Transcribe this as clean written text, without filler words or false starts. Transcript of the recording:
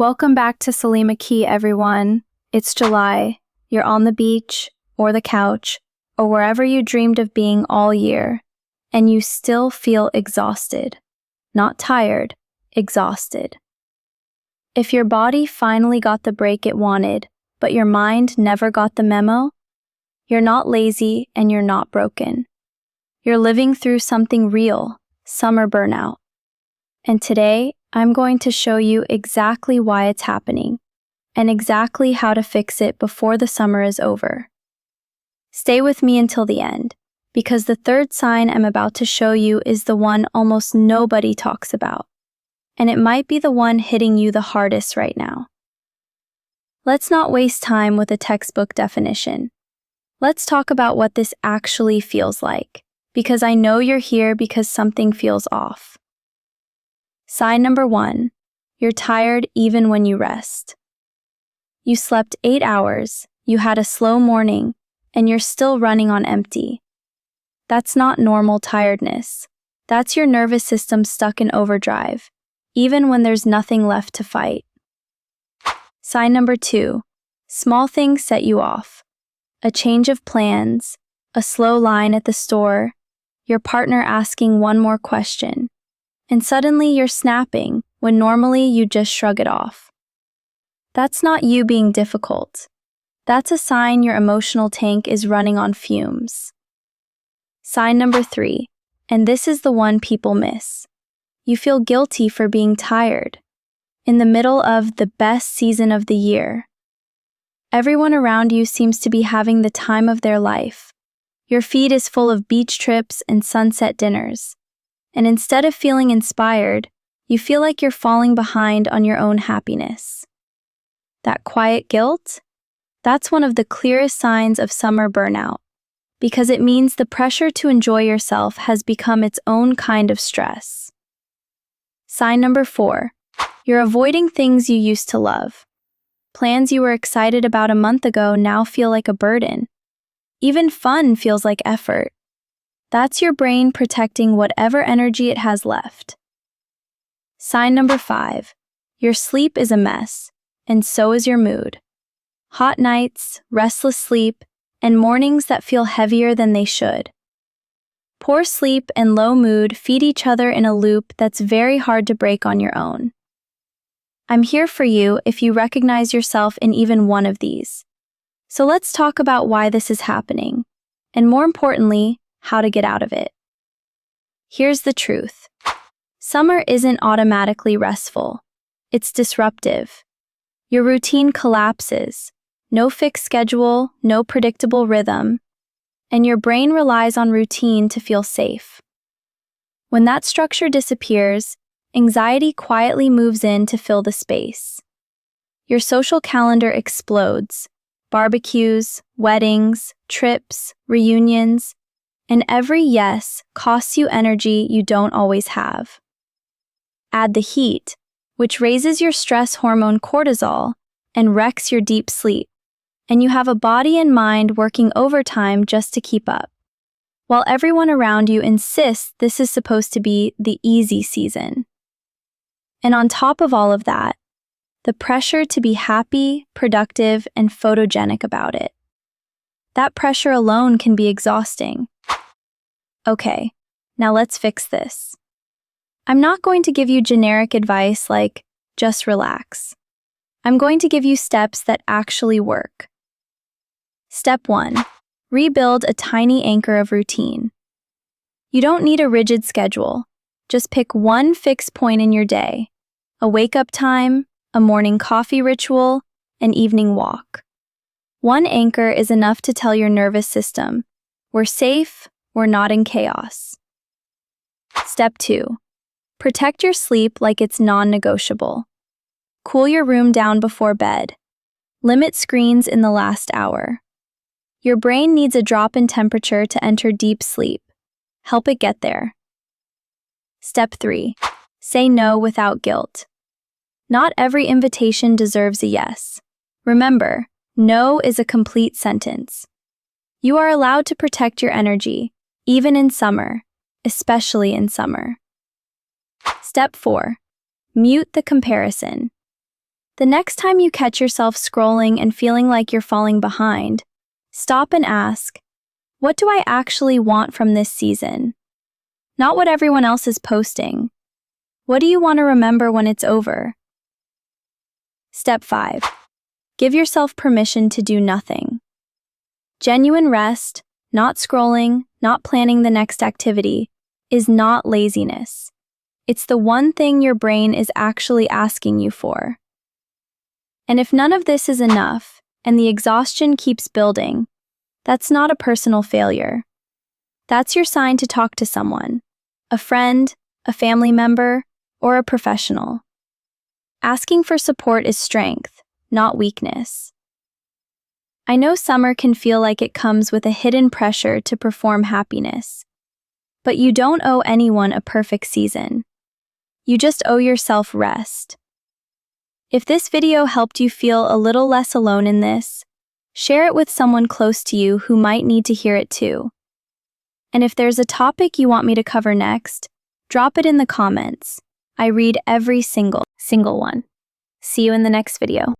Welcome back to Salima Key, everyone. It's July. You're on the beach, or the couch, or wherever you dreamed of being all year, and you still feel exhausted. Not tired, exhausted. If your body finally got the break it wanted, but your mind never got the memo, you're not lazy and you're not broken. You're living through something real, summer burnout. And today, I'm going to show you exactly why it's happening and exactly how to fix it before the summer is over. Stay with me until the end, because the third sign I'm about to show you is the one almost nobody talks about, and it might be the one hitting you the hardest right now. Let's not waste time with a textbook definition. Let's talk about what this actually feels like, because I know you're here because something feels off. Sign number 1, you're tired even when you rest. You slept 8 hours, you had a slow morning, and you're still running on empty. That's not normal tiredness. That's your nervous system stuck in overdrive, even when there's nothing left to fight. Sign number 2, small things set you off. A change of plans, a slow line at the store, your partner asking one more question. And suddenly you're snapping when normally you just shrug it off. That's not you being difficult. That's a sign your emotional tank is running on fumes. Sign number 3, and this is the one people miss. You feel guilty for being tired, in the middle of the best season of the year. Everyone around you seems to be having the time of their life. Your feed is full of beach trips and sunset dinners. And instead of feeling inspired, you feel like you're falling behind on your own happiness. That quiet guilt? That's one of the clearest signs of summer burnout, because it means the pressure to enjoy yourself has become its own kind of stress. Sign number 4, you're avoiding things you used to love. Plans you were excited about a month ago now feel like a burden. Even fun feels like effort. That's your brain protecting whatever energy it has left. Sign number 5, your sleep is a mess, and so is your mood. Hot nights, restless sleep, and mornings that feel heavier than they should. Poor sleep and low mood feed each other in a loop that's very hard to break on your own. I'm here for you if you recognize yourself in even one of these. So let's talk about why this is happening, and more importantly, how to get out of it. Here's the truth. Summer isn't automatically restful. It's disruptive. Your routine collapses. No fixed schedule, no predictable rhythm, and your brain relies on routine to feel safe. When that structure disappears, anxiety quietly moves in to fill the space. Your social calendar explodes. Barbecues, weddings, trips, reunions, and every yes costs you energy you don't always have. Add the heat, which raises your stress hormone cortisol and wrecks your deep sleep, and you have a body and mind working overtime just to keep up, while everyone around you insists this is supposed to be the easy season. And on top of all of that, the pressure to be happy, productive, and photogenic about it. That pressure alone can be exhausting. Okay, now let's fix this. I'm not going to give you generic advice like, just relax. I'm going to give you steps that actually work. Step 1, rebuild a tiny anchor of routine. You don't need a rigid schedule. Just pick one fixed point in your day, a wake-up time, a morning coffee ritual, an evening walk. One anchor is enough to tell your nervous system, we're safe, we're not in chaos. Step 2, protect your sleep like it's non-negotiable. Cool your room down before bed. Limit screens in the last hour. Your brain needs a drop in temperature to enter deep sleep. Help it get there. Step 3, say no without guilt. Not every invitation deserves a yes. Remember, no is a complete sentence. You are allowed to protect your energy, even in summer, especially in summer. Step 4, mute the comparison. The next time you catch yourself scrolling and feeling like you're falling behind, stop and ask, what do I actually want from this season? Not what everyone else is posting. What do you want to remember when it's over? Step 5. Give yourself permission to do nothing. Genuine rest, not scrolling, not planning the next activity, is not laziness. It's the one thing your brain is actually asking you for. And if none of this is enough, and the exhaustion keeps building, that's not a personal failure. That's your sign to talk to someone, a friend, a family member, or a professional. Asking for support is strength, not weakness. I know summer can feel like it comes with a hidden pressure to perform happiness. But you don't owe anyone a perfect season. You just owe yourself rest. If this video helped you feel a little less alone in this, share it with someone close to you who might need to hear it too. And if there's a topic you want me to cover next, drop it in the comments. I read every single one. See you in the next video.